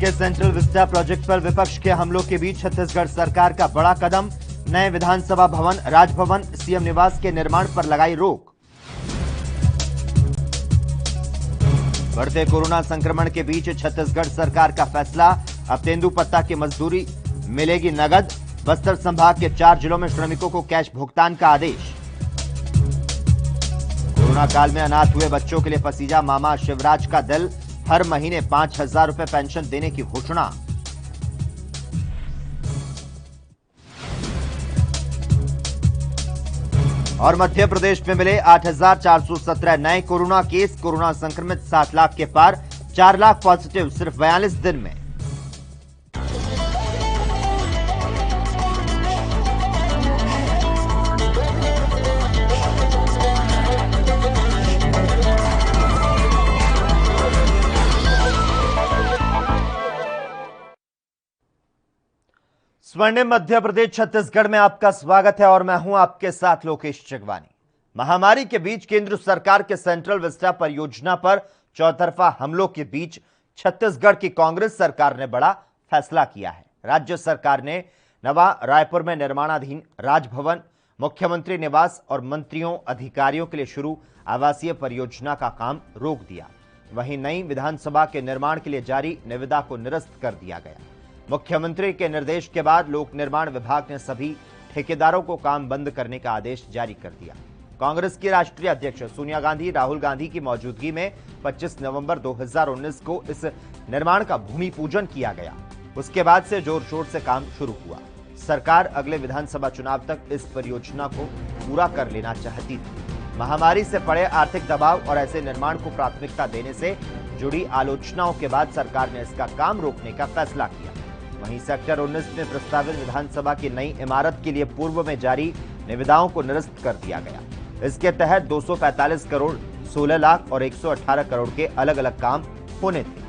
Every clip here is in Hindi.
के सेंट्रल विस्टा प्रोजेक्ट पर विपक्ष के हमलों के बीच छत्तीसगढ़ सरकार का बड़ा कदम। नए विधानसभा भवन, राजभवन, सीएम निवास के निर्माण पर लगाई रोक। बढ़ते कोरोना संक्रमण के बीच छत्तीसगढ़ सरकार का फैसला। अब तेंदुपत्ता की मजदूरी मिलेगी नगद। बस्तर संभाग के 4 जिलों में श्रमिकों को कैश भुगतान का आदेश। कोरोना काल में अनाथ हुए बच्चों के लिए पसीजा मामा शिवराज का दिल। हर महीने 5,000 रुपए पेंशन देने की घोषणा। और मध्य प्रदेश में मिले 8,417 नए कोरोना केस। कोरोना संक्रमित 7 लाख के पार, 4 लाख पॉजिटिव सिर्फ 42 दिन में। स्वर्णिम मध्य प्रदेश छत्तीसगढ़ में आपका स्वागत है और मैं हूं आपके साथ लोकेश जगवानी। महामारी के बीच केंद्र सरकार के सेंट्रल विस्टा परियोजना पर चौतरफा हमलों के बीच छत्तीसगढ़ की कांग्रेस सरकार ने बड़ा फैसला किया है। राज्य सरकार ने नवा रायपुर में निर्माणाधीन राजभवन, मुख्यमंत्री निवास और मंत्रियों अधिकारियों के लिए शुरू आवासीय परियोजना का काम रोक दिया। वहीं नई विधानसभा के निर्माण के लिए जारी निविदा को निरस्त कर दिया गया। मुख्यमंत्री के निर्देश के बाद लोक निर्माण विभाग ने सभी ठेकेदारों को काम बंद करने का आदेश जारी कर दिया। कांग्रेस की राष्ट्रीय अध्यक्ष सोनिया गांधी, राहुल गांधी की मौजूदगी में 25 नवंबर 2019 को इस निर्माण का भूमि पूजन किया गया। उसके बाद से जोर शोर से काम शुरू हुआ। सरकार अगले विधानसभा चुनाव तक इस परियोजना को पूरा कर लेना चाहती थी। महामारी से पड़े आर्थिक दबाव और ऐसे निर्माण को प्राथमिकता देने से जुड़ी आलोचनाओं के बाद सरकार ने इसका काम रोकने का फैसला किया। वहीं सेक्टर 19 में प्रस्तावित विधानसभा की नई इमारत के लिए पूर्व में जारी निविदाओं को निरस्त कर दिया गया। इसके तहत 245 करोड़, 16 लाख और 118 करोड़ के अलग अलग काम होने थे।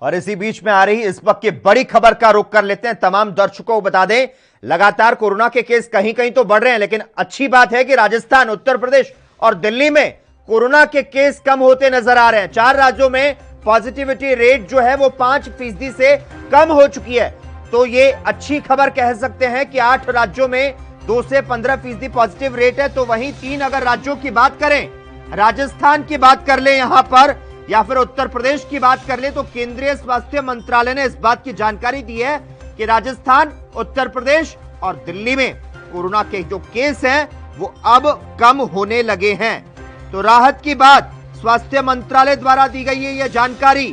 और इसी बीच में आ रही इस वक्त की बड़ी खबर का रुख कर लेते हैं। तमाम दर्शकों को बता दें, लगातार कोरोना के केस कहीं कहीं तो बढ़ रहे हैं, लेकिन अच्छी बात है कि राजस्थान, उत्तर प्रदेश और दिल्ली में कोरोना के केस कम होते नजर आ रहे हैं। 4 राज्यों में पॉजिटिविटी रेट जो है वो 5% से कम हो चुकी है। तो ये अच्छी खबर कह सकते हैं कि 8 राज्यों में 2 से 15% पॉजिटिव रेट है। तो वहीं 3 अगर राज्यों की बात करें, राजस्थान की बात कर ले यहां पर, या फिर उत्तर प्रदेश की बात कर ले, तो केंद्रीय स्वास्थ्य मंत्रालय ने इस बात की जानकारी दी है कि राजस्थान, उत्तर प्रदेश और दिल्ली में कोरोना के जो केस हैं वो अब कम होने लगे हैं। तो राहत की बात स्वास्थ्य मंत्रालय द्वारा दी गई है यह जानकारी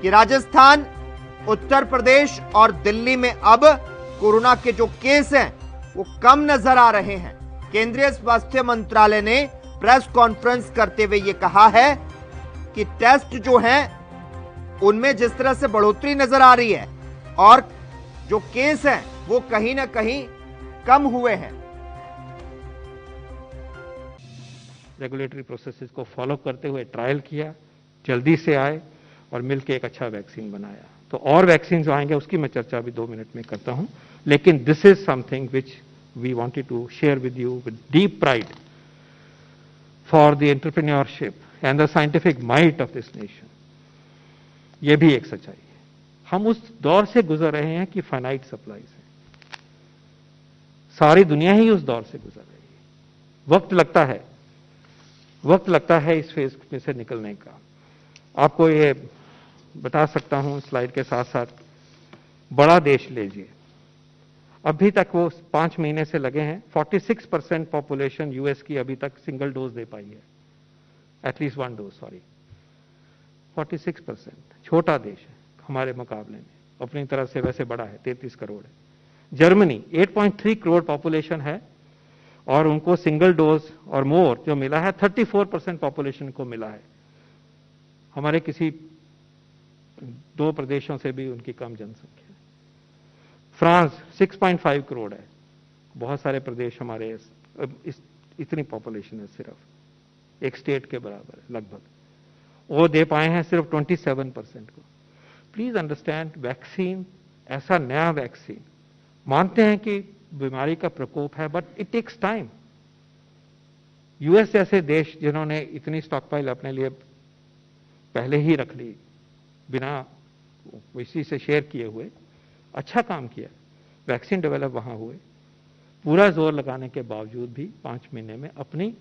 कि राजस्थान, उत्तर प्रदेश और दिल्ली में अब कोरोना के जो केस हैं वो कम नजर आ रहे हैं। केंद्रीय स्वास्थ्य मंत्रालय ने प्रेस कॉन्फ्रेंस करते हुए यह कहा है कि टेस्ट जो हैं उनमें जिस तरह से बढ़ोतरी नजर आ रही है और जो केस हैं वो कहीं ना कहीं कम हुए हैं। रेगुलेटरी प्रोसेसेस को फॉलो करते हुए ट्रायल किया, जल्दी से आए और मिलकर एक अच्छा वैक्सीन बनाया। तो और वैक्सीन जो आएंगे उसकी मैं चर्चा अभी 2 मिनट में करता हूं, लेकिन this is something which we wanted to share with you with deep pride for the entrepreneurship and the scientific might of this nation। ये भी एक सच्चाई है। हम उस दौर से गुजर रहे हैं कि फाइनाइट सप्लाईज है। सारी दुनिया ही उस दौर से गुजर रही है। वक्त लगता है इस फेज में से निकलने का। आपको ये बता सकता हूं स्लाइड के साथ साथ, बड़ा देश लीजिए, अभी तक वो 5 महीने से लगे हैं। 46% पॉपुलेशन यूएस की अभी तक सिंगल डोज दे पाई है, एटलीस्ट 1 डोज, सॉरी 46%। छोटा देश है हमारे मुकाबले में, अपनी तरफ से वैसे बड़ा है, 33 करोड़ है। जर्मनी 8.3 करोड़ पॉपुलेशन है और उनको सिंगल डोज और मोर जो मिला है 34% पॉपुलेशन को मिला है। हमारे किसी 2 प्रदेशों से भी उनकी कम जनसंख्या है। फ्रांस 6.5 करोड़ है, बहुत सारे प्रदेश हमारे इतनी पॉपुलेशन है, सिर्फ एक स्टेट के बराबर है लगभग। वो दे पाए हैं सिर्फ 27% को। प्लीज अंडरस्टैंड, वैक्सीन, ऐसा नया वैक्सीन, मानते हैं कि बीमारी का प्रकोप है, but it takes time. US जैसे देश जिन्होंने इतनी स्टॉकपाइल अपने लिए पहले ही रख ली, बिना किसी से शेयर किए हुए, अच्छा काम किया, वैक्सीन डेवलप वहां हुए, पूरा जोर लगाने के बावजूद भी 5 महीने में अपनी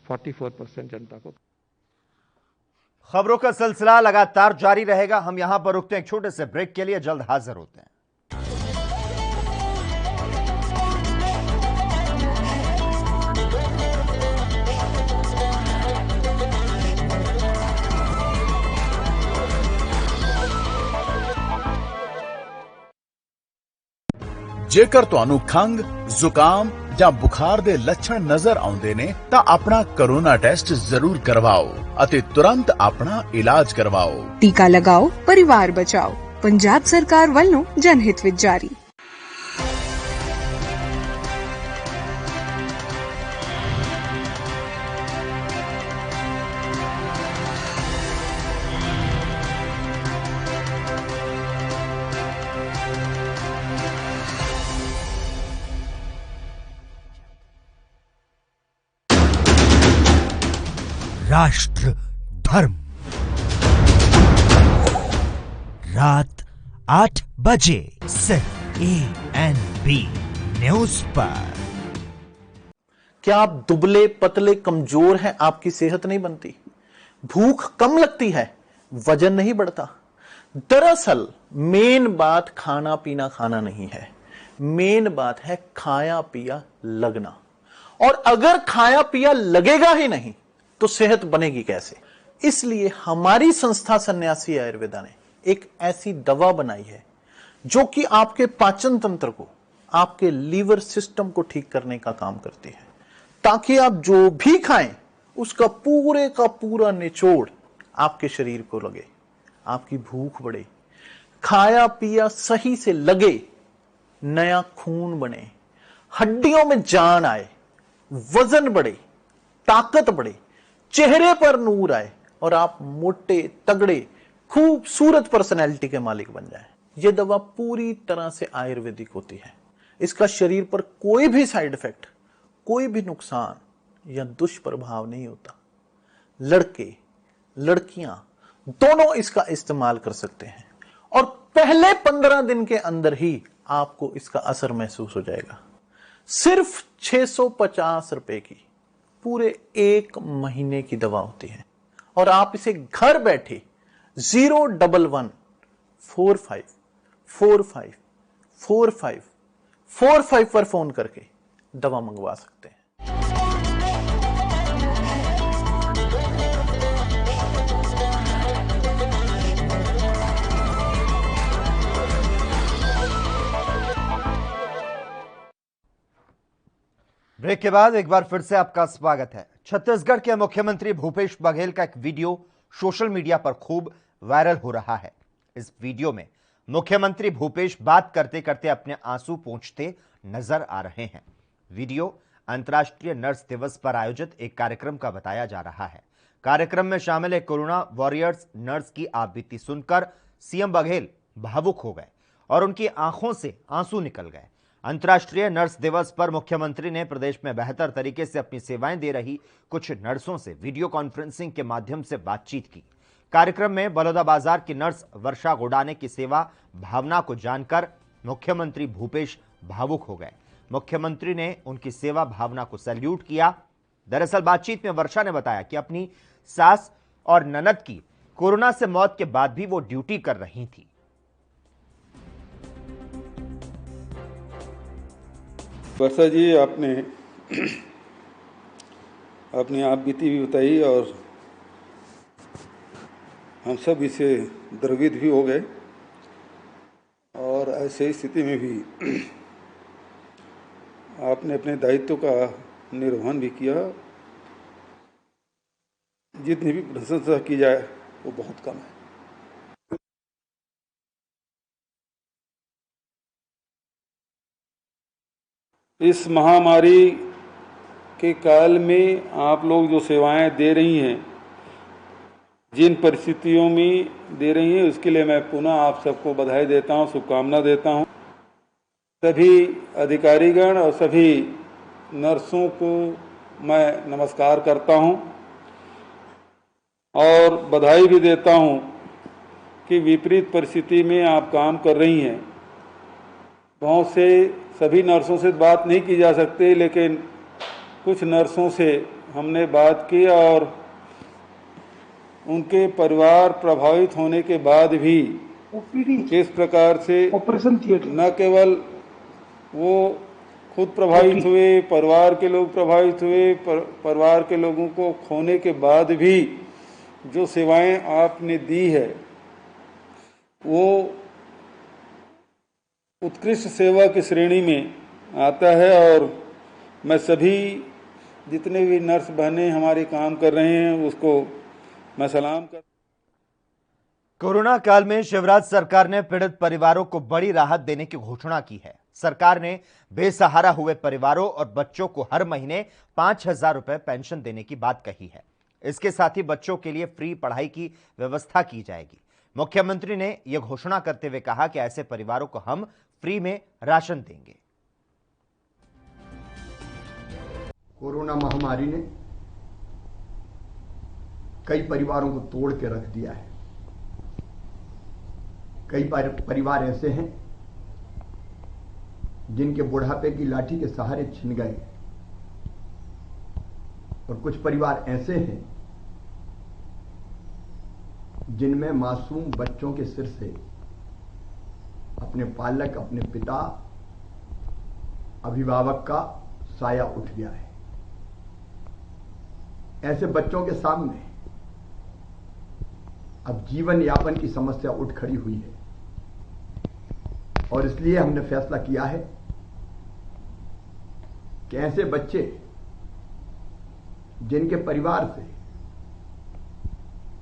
44% जनता को। खबरों का सिलसिला लगातार जारी रहेगा। हम यहां पर रुकते हैं एक छोटे से ब्रेक के लिए, जल्द हाजिर होते हैं। ਜੇਕਰ ਤੁਹਾਨੂੰ ਖੰਗ, ਜ਼ੁਕਾਮ ਜਾਂ ਬੁਖਾਰ ਦੇ ਲੱਛਣ ਨਜ਼ਰ ਆਉਂਦੇ ਨੇ ਤਾਂ ਆਪਣਾ ਕੋਰੋਨਾ ਟੈਸਟ ਜ਼ਰੂਰ ਕਰਵਾਓ ਅਤੇ ਤੁਰੰਤ ਆਪਣਾ ਇਲਾਜ ਕਰਵਾਓ। टीका लगाओ, परिवार बचाओ। पंजाब सरकार ਵੱਲੋਂ जनहित ਵਿੱਚ जारी। राष्ट्र धर्म रात 8 बजे सिर्फ ANB न्यूज पर। क्या आप दुबले पतले कमजोर हैं? आपकी सेहत नहीं बनती, भूख कम लगती है, वजन नहीं बढ़ता? दरअसल मेन बात खाना पीना खाना नहीं है, मेन बात है खाया पिया लगना। और अगर खाया पिया लगेगा ही नहीं तो सेहत बनेगी कैसे? इसलिए हमारी संस्था सन्यासी आयुर्वेदा ने एक ऐसी दवा बनाई है जो कि आपके पाचन तंत्र को, आपके लीवर सिस्टम को ठीक करने का काम करती है, ताकि आप जो भी खाएं उसका पूरे का पूरा निचोड़ आपके शरीर को लगे, आपकी भूख बढ़े, खाया पिया सही से लगे, नया खून बने, हड्डियों में जान आए, वजन बढ़े, ताकत बढ़े, चेहरे पर नूर आए और आप मोटे तगड़े खूबसूरत पर्सनैलिटी के मालिक बन जाएं। यह दवा पूरी तरह से आयुर्वेदिक होती है। इसका शरीर पर कोई भी साइड इफेक्ट, कोई भी नुकसान या दुष्प्रभाव नहीं होता। लड़के लड़कियां दोनों इसका इस्तेमाल कर सकते हैं और पहले 15 दिन के अंदर ही आपको इसका असर महसूस हो जाएगा। सिर्फ 650 रुपए की पूरे 1 महीने की दवा होती है और आप इसे घर बैठे 01145454545 पर फोन करके दवा मंगवा सकते हैं। ब्रेक के बाद एक बार फिर से आपका स्वागत है। छत्तीसगढ़ के मुख्यमंत्री भूपेश बघेल का एक वीडियो सोशल मीडिया पर खूब वायरल हो रहा है। इस वीडियो में मुख्यमंत्री भूपेश बात करते करते अपने आंसू पोंछते नजर आ रहे हैं। वीडियो अंतर्राष्ट्रीय नर्स दिवस पर आयोजित एक कार्यक्रम का बताया जा रहा है। कार्यक्रम में शामिल एक कोरोना वॉरियर्स नर्स की आपबीती सुनकर सीएम बघेल भावुक हो गए और उनकी आंखों से आंसू निकल गए। अंतर्राष्ट्रीय नर्स दिवस पर मुख्यमंत्री ने प्रदेश में बेहतर तरीके से अपनी सेवाएं दे रही कुछ नर्सों से वीडियो कॉन्फ्रेंसिंग के माध्यम से बातचीत की। कार्यक्रम में बलौदाबाजार की नर्स वर्षा गोडाने की सेवा भावना को जानकर मुख्यमंत्री भूपेश भावुक हो गए। मुख्यमंत्री ने उनकी सेवा भावना को सैल्यूट किया। दरअसल बातचीत में वर्षा ने बताया कि अपनी सास और ननद की कोरोना से मौत के बाद भी वो ड्यूटी कर रही थी। वर्षा जी, आपने अपनी आप बीती भी बताई और हम सब इसे द्रवित भी हो गए और ऐसे स्थिति में भी आपने अपने दायित्व का निर्वहन भी किया। जितनी भी प्रशंसा की जाए वो बहुत कम है। इस महामारी के काल में आप लोग जो सेवाएं दे रही हैं, जिन परिस्थितियों में दे रही हैं, उसके लिए मैं पुनः आप सबको बधाई देता हूं, शुभकामना देता हूं। सभी अधिकारीगण और सभी नर्सों को मैं नमस्कार करता हूं और बधाई भी देता हूं कि विपरीत परिस्थिति में आप काम कर रही हैं। बहुत से सभी नर्सों से बात नहीं की जा सकती, लेकिन कुछ नर्सों से हमने बात की और उनके परिवार प्रभावित होने के बाद भी किस प्रकार से ऑपरेशन थिएटर न केवल वो खुद प्रभावित हुए, परिवार के लोग प्रभावित हुए, परिवार के लोगों को खोने के बाद भी जो सेवाएं आपने दी है वो उत्कृष्ट सेवा की श्रेणी में आता है और मैं सभी जितने भी नर्स बहनें हमारे काम कर रहे हैं उसको मैं सलाम कर। कोरोना काल में शिवराज सरकार ने पीड़ित परिवारों को बड़ी राहत देने की घोषणा की है। सरकार ने बेसहारा हुए परिवारों और बच्चों को हर महीने 5,000 रुपए पेंशन देने की बात कही है। इसके साथ ही बच्चों के लिए फ्री पढ़ाई की व्यवस्था की जाएगी। मुख्यमंत्री ने यह घोषणा करते हुए कहा कि ऐसे परिवारों को हम फ्री में राशन देंगे। कोरोना महामारी ने कई परिवारों को तोड़ के रख दिया है। कई परिवार ऐसे हैं जिनके बुढ़ापे की लाठी के सहारे छिन गए और कुछ परिवार ऐसे हैं जिनमें मासूम बच्चों के सिर से अपने पालक, अपने पिता, अभिभावक का साया उठ गया है। ऐसे बच्चों के सामने अब जीवन यापन की समस्या उठ खड़ी हुई है और इसलिए हमने फैसला किया है कि ऐसे बच्चे जिनके परिवार से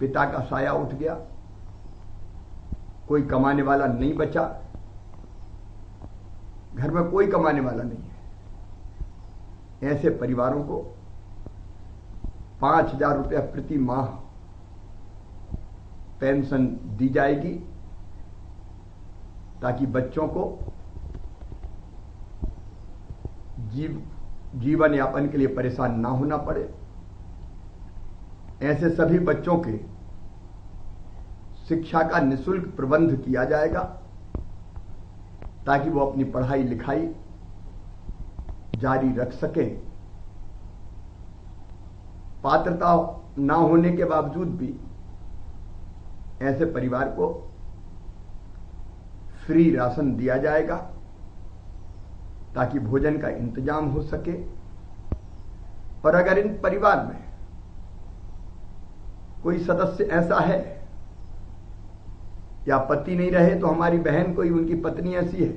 पिता का साया उठ गया, कोई कमाने वाला नहीं बचा, घर में कोई कमाने वाला नहीं है, ऐसे परिवारों को 5,000 रुपया प्रति माह पेंशन दी जाएगी ताकि बच्चों को जीवन यापन के लिए परेशान ना होना पड़े। ऐसे सभी बच्चों के शिक्षा का निःशुल्क प्रबंध किया जाएगा ताकि वो अपनी पढ़ाई लिखाई जारी रख सकें। पात्रता ना होने के बावजूद भी ऐसे परिवार को फ्री राशन दिया जाएगा ताकि भोजन का इंतजाम हो सके। और अगर इन परिवार में कोई सदस्य ऐसा है या पति नहीं रहे तो हमारी बहन कोई उनकी पत्नी ऐसी है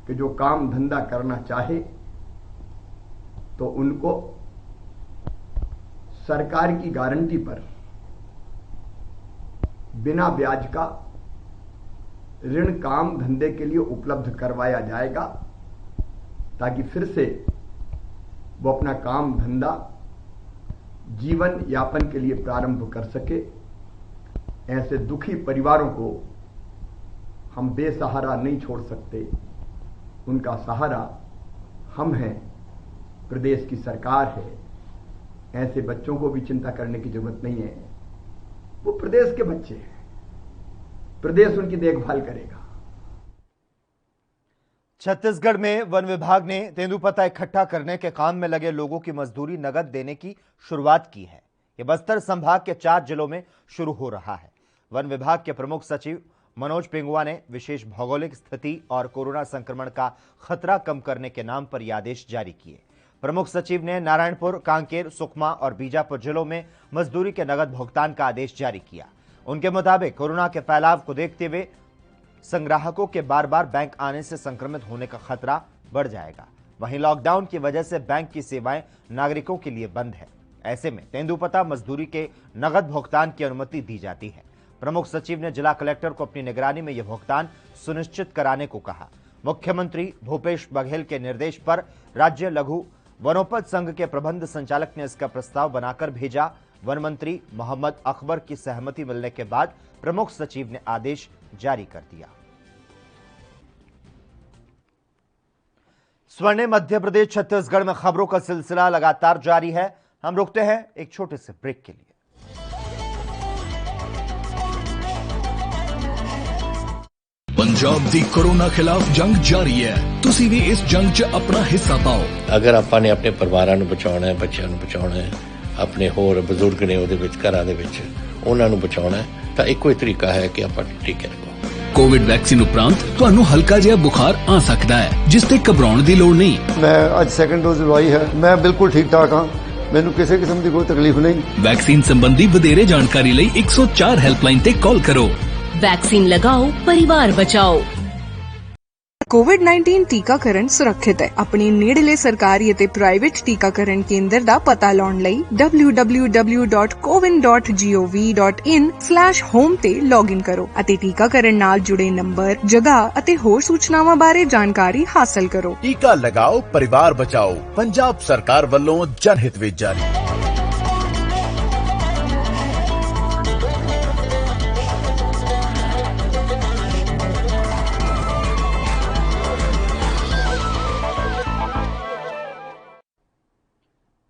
कि जो काम धंधा करना चाहे तो उनको सरकार की गारंटी पर बिना ब्याज का ऋण काम धंधे के लिए उपलब्ध करवाया जाएगा ताकि फिर से वो अपना काम धंधा जीवन यापन के लिए प्रारंभ कर सके। ऐसे दुखी परिवारों को हम बेसहारा नहीं छोड़ सकते, उनका सहारा हम हैं, प्रदेश की सरकार है। ऐसे बच्चों को भी चिंता करने की जरूरत नहीं है, वो प्रदेश के बच्चे हैं, प्रदेश उनकी देखभाल करेगा। छत्तीसगढ़ में वन विभाग ने तेंदुपत्ता इकट्ठा करने के काम में लगे लोगों की मजदूरी नगद देने की शुरुआत की है। यह बस्तर संभाग के 4 जिलों में शुरू हो रहा है। वन विभाग के प्रमुख सचिव मनोज पिंगुआ ने विशेष भौगोलिक स्थिति और कोरोना संक्रमण का खतरा कम करने के नाम पर यह आदेश जारी किए। प्रमुख सचिव ने नारायणपुर, कांकेर, सुकमा और बीजापुर जिलों में मजदूरी के नगद भुगतान का आदेश जारी किया। उनके मुताबिक कोरोना के फैलाव को देखते हुए संग्राहकों के बार बार बैंक आने से संक्रमित होने का खतरा बढ़ जाएगा। वहीं लॉकडाउन की वजह से बैंक की सेवाएं नागरिकों के लिए बंद है। ऐसे में तेंदुपत्ता मजदूरी के नगद भुगतान की अनुमति दी जाती है। प्रमुख सचिव ने जिला कलेक्टर को अपनी निगरानी में यह भुगतान सुनिश्चित कराने को कहा। मुख्यमंत्री भूपेश बघेल के निर्देश पर राज्य लघु वनोपज संघ के प्रबंध संचालक ने इसका प्रस्ताव बनाकर भेजा। वन मंत्री मोहम्मद अकबर की सहमति मिलने के बाद प्रमुख सचिव ने आदेश जारी कर दिया। स्वर्णिम मध्य प्रदेश छत्तीसगढ़ में खबरों का सिलसिला लगातार जारी है। हम रुकते हैं एक छोटे से ब्रेक के लिए। ਪੰਜਾਬ ਦੀ ਕੋਰੋਨਾ ਖਿਲਾਫ ਜੰਗ ਜਾਰੀ ਹੈ। ਤੁਸੀਂ ਵੀ ਇਸ ਜੰਗ 'ਚ ਆਪਣਾ ਹਿੱਸਾ ਪਾਓ। ਅਗਰ ਆਪਾਂ ਨੇ ਆਪਣੇ ਪਰਿਵਾਰਾਂ ਨੂੰ ਬਚਾਉਣਾ ਹੈ, ਬੱਚਿਆਂ ਨੂੰ ਬਚਾਉਣਾ ਹੈ, ਆਪਣੇ ਹੋਰ ਬਜ਼ੁਰਗ ਨੇ ਉਹਦੇ ਵਿੱਚ ਘਰਾਂ ਦੇ ਵਿੱਚ ਉਹਨਾਂ ਨੂੰ ਬਚਾਉਣਾ ਹੈ ਤਾਂ ਇੱਕੋ ਹੀ ਤਰੀਕਾ ਹੈ ਕਿ ਆਪਾਂ ਟੀਕੇ ਲਗਾਓ। ਕੋਵਿਡ ਵੈਕਸੀਨ ਉਪਰੰਤ ਤੁਹਾਨੂੰ ਹਲਕਾ ਜਿਹਾ ਬੁਖਾਰ ਆ ਸਕਦਾ ਹੈ, ਜਿਸ ਤੇ ਘਬਰਾਉਣ ਦੀ ਲੋੜ ਨਹੀਂ। ਮੈਂ ਅੱਜ ਸੈਕੰਡ ਡੋਜ਼ ਲਵਾਈ ਹੈ, ਮੈਂ ਬਿਲਕੁਲ ਠੀਕ ਠਾਕ ਹਾਂ, ਮੈਨੂੰ ਕਿਸੇ ਕਿਸਮ ਦੀ ਕੋਈ ਤਕਲੀਫ ਨਹੀਂ। ਵੈਕਸੀਨ ਸੰਬੰਧੀ ਵਧੇਰੇ ਜਾਣਕਾਰੀ ਲਈ 104 ਹੈਲਪਲਾਈਨ ਤੇ ਕਾਲ ਕਰੋ। वैक्सीन लगाओ, परिवार बचाओ। ਕੋਵਿਡ-19 ਟੀਕਾਕਰਨ ਸੁਰੱਖਿਅਤ ਹੈ। ਆਪਣੀ ਨੇੜਲੇ ਸਰਕਾਰੀ ਅਤੇ ਪ੍ਰਾਈਵੇਟ ਟੀਕਾਕਰਨ ਕੇਂਦਰ ਦਾ ਪਤਾ ਲਾਉਣ ਲਈ www.cowin.gov.in/home ਤੇ ਲੌਗਇਨ ਕਰੋ ਅਤੇ ਟੀਕਾਕਰਨ ਨਾਲ ਜੁੜੇ ਨੰਬਰ, ਜਗ੍ਹਾ ਅਤੇ ਹੋਰ ਸੂਚਨਾਵਾਂ ਬਾਰੇ ਜਾਣਕਾਰੀ ਹਾਸਲ ਕਰੋ। ਟੀਕਾ ਲਗਾਓ, ਪਰਿਵਾਰ ਬਚਾਓ। ਪੰਜਾਬ ਸਰਕਾਰ ਵੱਲੋਂ ਜਨਹਿਤ ਵਿੱਚ ਜਾਰੀ।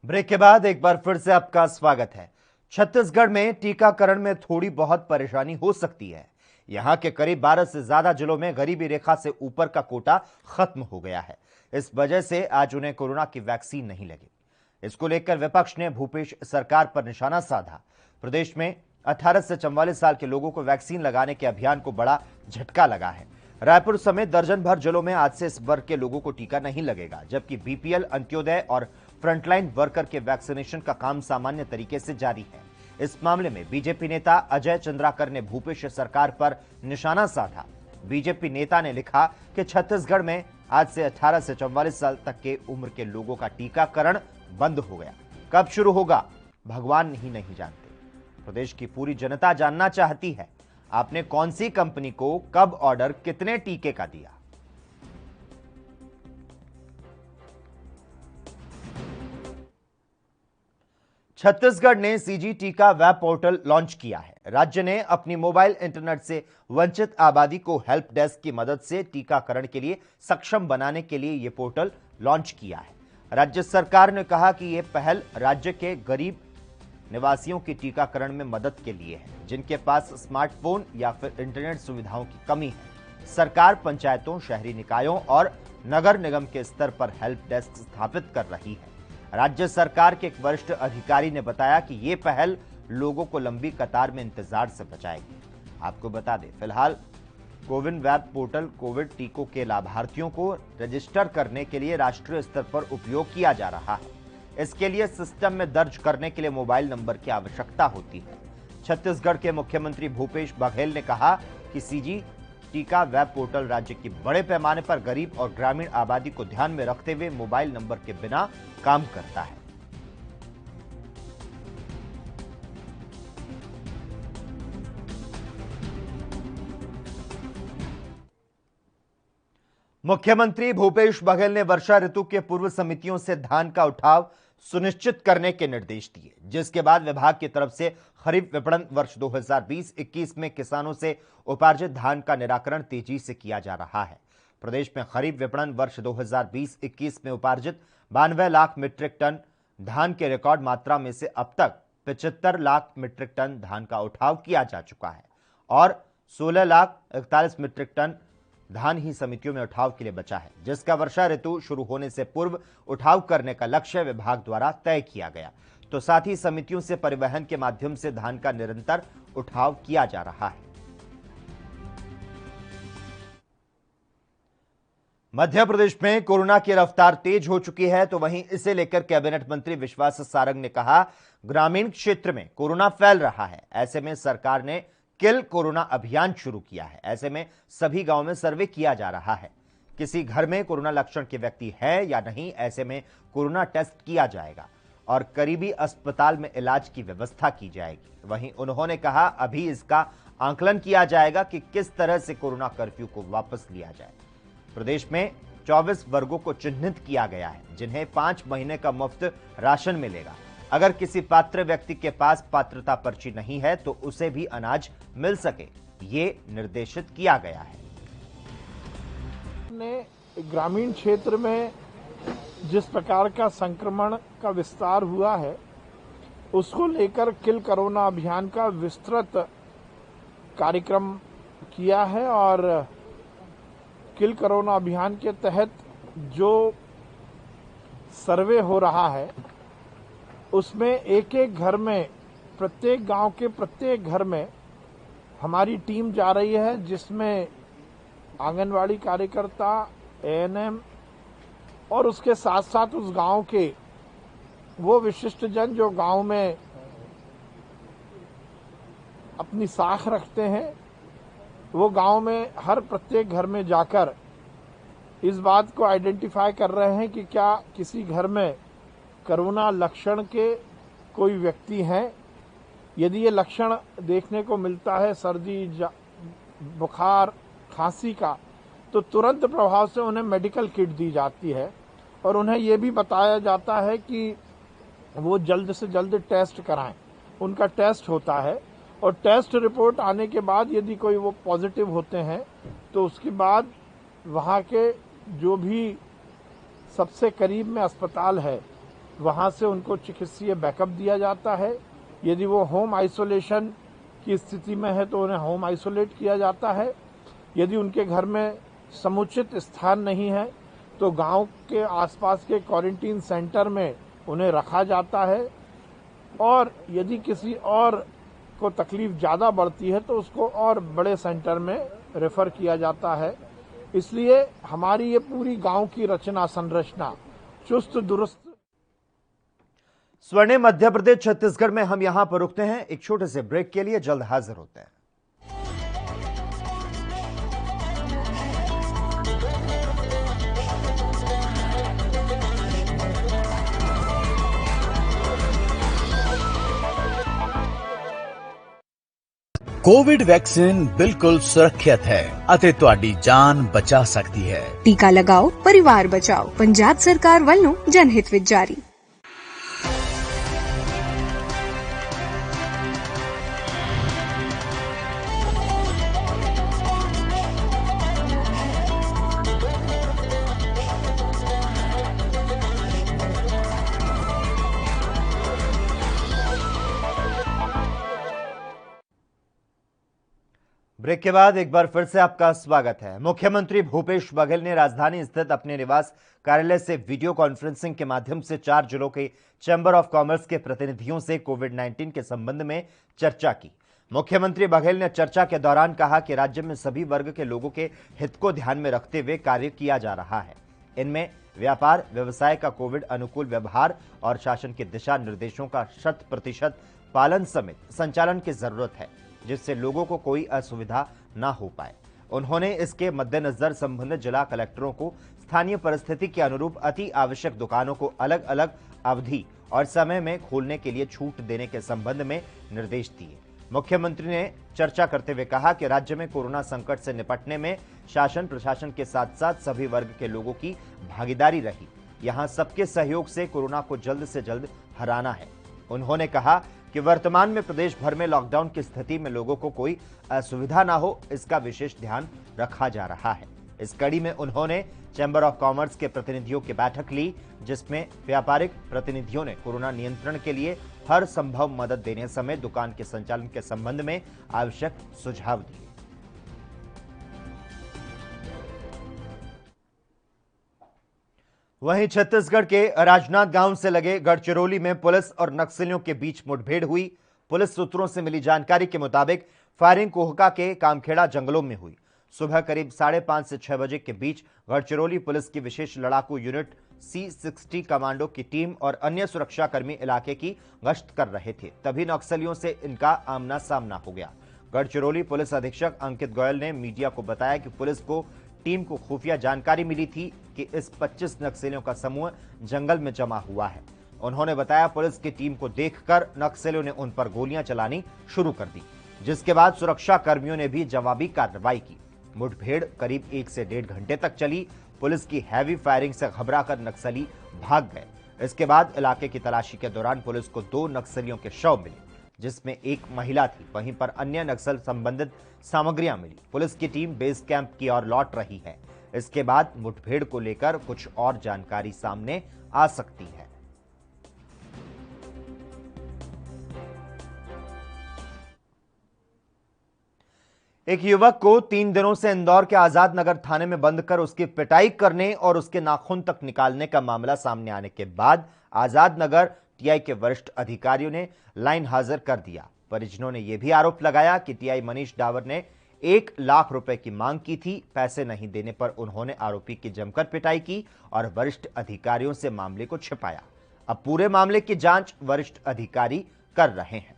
ब्रेक के बाद एक बार फिर से आपका स्वागत है। छत्तीसगढ़ में टीकाकरण में थोड़ी बहुत परेशानी हो सकती है। यहां के करीब 12 से ज्यादा जिलों में गरीबी रेखा से ऊपर का कोटा खत्म हो गया है। इस वजह से आज उन्हें कोरोना की वैक्सीन नहीं लगी। इसको लेकर विपक्ष ने भूपेश सरकार पर निशाना साधा। प्रदेश में 18 से 44 साल के लोगों को वैक्सीन लगाने के अभियान को बड़ा झटका लगा है। रायपुर समेत दर्जन भर जिलों में आज से इस वर्ग के लोगों को टीका नहीं लगेगा, जबकि बीपीएल, अंत्योदय और फ्रंटलाइन वर्कर के वैक्सीनेशन का काम सामान्य तरीके से जारी है। इस मामले में बीजेपी नेता अजय चंद्राकर ने भूपेश सरकार पर निशाना साधा। बीजेपी नेता ने लिखा कि छत्तीसगढ़ में आज से 18 से 44 साल तक के उम्र के लोगों का टीकाकरण बंद हो गया। कब शुरू होगा भगवान ही नहीं जानते। प्रदेश की पूरी जनता जानना चाहती है, आपने कौन सी कंपनी को कब ऑर्डर, कितने टीके का दिया। छत्तीसगढ़ ने सीजी टीका वेब पोर्टल लॉन्च किया है। राज्य ने अपनी मोबाइल इंटरनेट से वंचित आबादी को हेल्प डेस्क की मदद से टीकाकरण के लिए सक्षम बनाने के लिए यह पोर्टल लॉन्च किया है। राज्य सरकार ने कहा कि यह पहल राज्य के गरीब निवासियों की टीकाकरण में मदद के लिए है, जिनके पास स्मार्टफोन या फिर इंटरनेट सुविधाओं की कमी है। सरकार पंचायतों, शहरी निकायों और नगर निगम के स्तर पर हेल्प डेस्क स्थापित कर रही है। राज्य सरकार के एक वरिष्ठ अधिकारी ने बताया कि ये पहल लोगों को लंबी कतार में इंतजार से बचाएगी। आपको बता दें, फिलहाल कोविन वेब पोर्टल कोविड टीकों के लाभार्थियों को रजिस्टर करने के लिए राष्ट्रीय स्तर पर उपयोग किया जा रहा है। इसके लिए सिस्टम में दर्ज करने के लिए मोबाइल नंबर की आवश्यकता होती है। छत्तीसगढ़ के मुख्यमंत्री भूपेश बघेल ने कहा कि सीजी टीका वेब पोर्टल राज्य की बड़े पैमाने पर गरीब और ग्रामीण आबादी को ध्यान में रखते हुए मोबाइल नंबर के बिना काम करता है। मुख्यमंत्री भूपेश बघेल ने वर्षा ऋतु के पूर्व समितियों से धान का उठाव सुनिश्चित करने के निर्देश दिए, जिसके बाद विभाग की तरफ से खरीफ विपणन वर्ष 2020-21 में किसानों से उपार्जित धान का निराकरण तेजी से किया जा रहा है। प्रदेश में खरीफ विपणन वर्ष 2020-21 में उपार्जित 92 लाख मीट्रिक टन धान के रिकॉर्ड मात्रा में से अब तक 75 लाख मीट्रिक टन धान का उठाव किया जा चुका है और 16 लाख 41 मीट्रिक टन धान ही समितियों में उठाव के लिए बचा है, जिसका वर्षा ऋतु शुरू होने से पूर्व उठाव करने का लक्ष्य विभाग द्वारा तय किया गया। तो साथ ही समितियों से परिवहन के माध्यम से धान का निरंतर उठाव किया जा रहा है। मध्य प्रदेश में कोरोना की रफ्तार तेज हो चुकी है, तो वहीं इसे लेकर कैबिनेट मंत्री विश्वास सारंग ने कहा, ग्रामीण क्षेत्र में कोरोना फैल रहा है, ऐसे में सरकार ने किल कोरोना अभियान शुरू किया है। ऐसे में सभी गांव में सर्वे किया जा रहा है। किसी घर में कोरोना लक्षण के व्यक्ति है या नहीं, ऐसे में कोरोना टेस्ट किया जाएगा और करीबी अस्पताल में इलाज की व्यवस्था की जाएगी। वहीं उन्होंने कहा, अभी इसका आंकलन किया जाएगा कि किस तरह से कोरोना कर्फ्यू को वापस लिया जाए। प्रदेश में 24 वर्गों को चिन्हित किया गया है, जिन्हें 5 महीने का मुफ्त राशन मिलेगा। अगर किसी पात्र व्यक्ति के पास पात्रता पर्ची नहीं है तो उसे भी अनाज मिल सके, ये निर्देशित किया गया है। ने ग्रामीण क्षेत्र में जिस प्रकार का संक्रमण का विस्तार हुआ है उसको लेकर किल कोरोना अभियान का विस्तृत कार्यक्रम किया है और किल कोरोना अभियान के तहत जो सर्वे हो रहा है उसमें एक एक घर में, प्रत्येक गांव के प्रत्येक घर में हमारी टीम जा रही है, जिसमें आंगनवाड़ी कार्यकर्ता, एएनएम और उसके साथ साथ उस गांव के वो विशिष्ट जन जो गांव में अपनी साख रखते हैं, वो गांव में हर प्रत्येक घर में जाकर इस बात को आइडेंटिफाई कर रहे हैं कि क्या किसी घर में कोरोना लक्षण के कोई व्यक्ति हैं। यदि ये लक्षण देखने को मिलता है सर्दी, बुखार, खांसी का, तो तुरंत प्रभाव से उन्हें मेडिकल किट दी जाती है और उन्हें ये भी बताया जाता है कि वो जल्द से जल्द टेस्ट कराएं। उनका टेस्ट होता है और टेस्ट रिपोर्ट आने के बाद यदि कोई वो पॉजिटिव होते हैं तो उसके बाद वहाँ के जो भी सबसे करीब में अस्पताल है वहाँ से उनको चिकित्सीय बैकअप दिया जाता है। यदि वो होम आइसोलेशन की स्थिति में है तो उन्हें होम आइसोलेट किया जाता है। यदि उनके घर में समुचित स्थान नहीं है तो गांव के आसपास के क्वारंटीन सेंटर में उन्हें रखा जाता है और यदि किसी और को तकलीफ ज़्यादा बढ़ती है तो उसको और बड़े सेंटर में रेफर किया जाता है। इसलिए हमारी ये पूरी गांव की रचना संरचना चुस्त दुरुस्त। स्वर्णिम मध्य प्रदेश छत्तीसगढ़ में हम यहां पर रुकते हैं एक छोटे से ब्रेक के लिए, जल्द हाजिर होते हैं। कोविड वैक्सीन बिल्कुल सुरक्षित है ਅਤੇ ਤੁਹਾਡੀ ਜਾਨ ਬਚਾ ਸਕਦੀ ਹੈ। टीका लगाओ, परिवार बचाओ। पंजाब सरकार ਵੱਲੋਂ जनहित ਵਿੱਚ जारी। ब्रेक के बाद एक बार फिर से आपका स्वागत है। मुख्यमंत्री भूपेश बघेल ने राजधानी स्थित अपने निवास कार्यालय से वीडियो कॉन्फ्रेंसिंग के माध्यम से 4 जिलों के चैंबर ऑफ कॉमर्स के प्रतिनिधियों से कोविड-19 के संबंध में चर्चा की। मुख्यमंत्री बघेल ने चर्चा के दौरान कहा कि राज्य में सभी वर्ग के लोगों के हित को ध्यान में रखते हुए कार्य किया जा रहा है। इनमें व्यापार व्यवसाय का कोविड अनुकूल व्यवहार और शासन के दिशा निर्देशों का 100% पालन समेत संचालन की जरूरत है, जिससे लोगों को कोई असुविधा ना हो पाए। उन्होंने इसके मद्देनजर संबंधित जिला कलेक्टरों को स्थानीय परिस्थिति के अनुरूप अति आवश्यक दुकानों को अलग अलग अवधि और समय में खोलने के लिए छूट देने के संबंध में निर्देश दिए। मुख्यमंत्री ने चर्चा करते हुए कहा कि राज्य में कोरोना संकट से निपटने में शासन प्रशासन के साथ साथ सभी वर्ग के लोगों की भागीदारी रही। यहां सबके सहयोग से कोरोना को जल्द से जल्द हराना है। उन्होंने कहा कि वर्तमान में प्रदेश भर में लॉकडाउन की स्थिति में लोगों को कोई असुविधा ना हो, इसका विशेष ध्यान रखा जा रहा है। इस कड़ी में उन्होंने चैंबर ऑफ कॉमर्स के प्रतिनिधियों की बैठक ली, जिसमें व्यापारिक प्रतिनिधियों ने कोरोना नियंत्रण के लिए हर संभव मदद देने समेत दुकान के संचालन के संबंध में आवश्यक सुझाव दिए। वहीं छत्तीसगढ़ के राजनांदगांव से लगे गढ़चिरौली में पुलिस और नक्सलियों के बीच मुठभेड़ हुई। पुलिस सूत्रों से मिली जानकारी के मुताबिक फायरिंग कोहका के कामखेड़ा जंगलों में हुई। सुबह करीब 5:30 से 6 बजे के बीच गढ़चिरौली पुलिस की विशेष लड़ाकू यूनिट C60 कमांडो की टीम और अन्य सुरक्षाकर्मी इलाके की गश्त कर रहे थे, तभी नक्सलियों से इनका आमना सामना हो गया। गढ़चिरौली पुलिस अधीक्षक अंकित गोयल ने मीडिया को बताया कि पुलिस को टीम को खुफिया जानकारी मिली थी कि इस 25 नक्सलियों का समूह जंगल में जमा हुआ है। उन्होंने बताया पुलिस की टीम को देखकर नक्सलियों ने उन पर गोलियां चलानी शुरू कर दी, जिसके बाद सुरक्षा कर्मियों ने भी जवाबी कार्रवाई की। मुठभेड़ करीब 1 से 1.5 घंटे तक चली। पुलिस की हैवी फायरिंग से घबराकर नक्सली भाग गए। इसके बाद इलाके की तलाशी के दौरान पुलिस को 2 नक्सलियों के शव मिले, जिसमें एक महिला थी। वहीं पर अन्य नक्सल संबंधित सामग्रियां मिली। पुलिस की टीम बेस कैंप की ओर लौट रही है। इसके बाद मुठभेड़ को लेकर कुछ और जानकारी सामने आ सकती है। एक युवक को 3 दिनों से इंदौर के आजाद नगर थाने में बंद कर उसकी पिटाई करने और उसके नाखून तक निकालने का मामला सामने आने के बाद आजाद नगर टीआई के वरिष्ठ अधिकारियों ने लाइन हाजिर कर दिया। परिजनों ने यह भी आरोप लगाया कि टीआई मनीष डावर ने 1 लाख रुपए की मांग की थी। पैसे नहीं देने पर उन्होंने आरोपी की जमकर पिटाई की और वरिष्ठ अधिकारियों से मामले को छिपाया। अब पूरे मामले की जांच वरिष्ठ अधिकारी कर रहे हैं।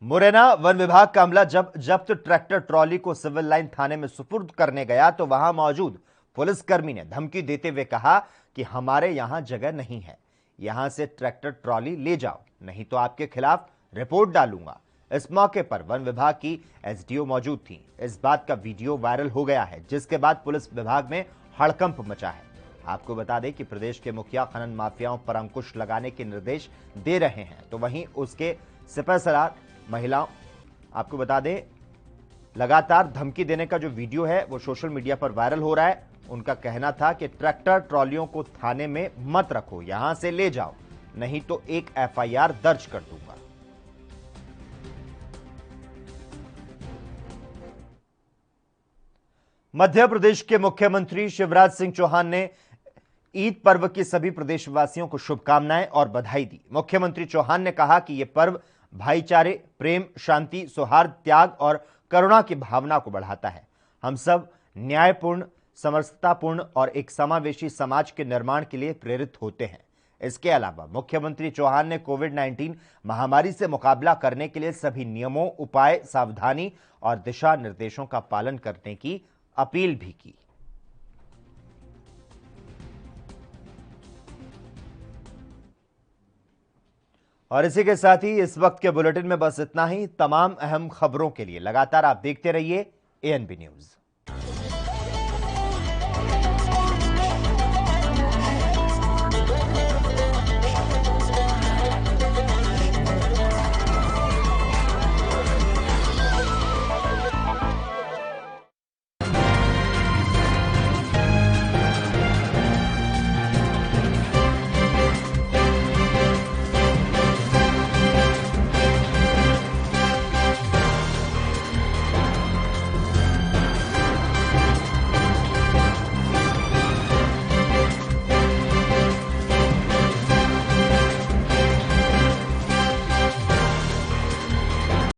मुरैना वन विभाग का अमला जब जब्त ट्रैक्टर ट्रॉली को सिविल लाइन थाने में सुपुर्द करने गया तो वहां मौजूद पुलिसकर्मी ने धमकी देते हुए कहा कि हमारे यहां जगह नहीं है, यहां से ट्रैक्टर ट्रॉली ले जाओ, नहीं तो आपके खिलाफ रिपोर्ट डालूंगा। इस मौके पर वन विभाग की एसडीओ मौजूद थी। इस बात का वीडियो वायरल हो गया है, जिसके बाद पुलिस विभाग में हड़कंप मचा है। आपको बता दें कि प्रदेश के मुखिया खनन माफियाओं पर अंकुश लगाने के निर्देश दे रहे हैं, तो वहीं उसके सिपहसालार महिलाओं, आपको बता दें, लगातार धमकी देने का जो वीडियो है वो सोशल मीडिया पर वायरल हो रहा है। उनका कहना था कि ट्रैक्टर ट्रॉलियों को थाने में मत रखो, यहां से ले जाओ, नहीं तो एक एफआईआर दर्ज कर दूंगा। मध्य प्रदेश के मुख्यमंत्री शिवराज सिंह चौहान ने ईद पर्व की सभी प्रदेशवासियों को शुभकामनाएं और बधाई दी। मुख्यमंत्री चौहान ने कहा कि यह पर्व भाईचारे, प्रेम, शांति, सौहार्द, त्याग और करुणा की भावना को बढ़ाता है। हम सब न्यायपूर्ण, समरसतापूर्ण और एक समावेशी समाज के निर्माण के लिए प्रेरित होते हैं। इसके अलावा मुख्यमंत्री चौहान ने कोविड-19 महामारी से मुकाबला करने के लिए सभी नियमों, उपाय, सावधानी और दिशा निर्देशों का पालन करने की अपील भी की। और इसी के साथ ही इस वक्त के बुलेटिन में बस इतना ही। तमाम अहम खबरों के लिए लगातार आप देखते रहिए एएनबी न्यूज।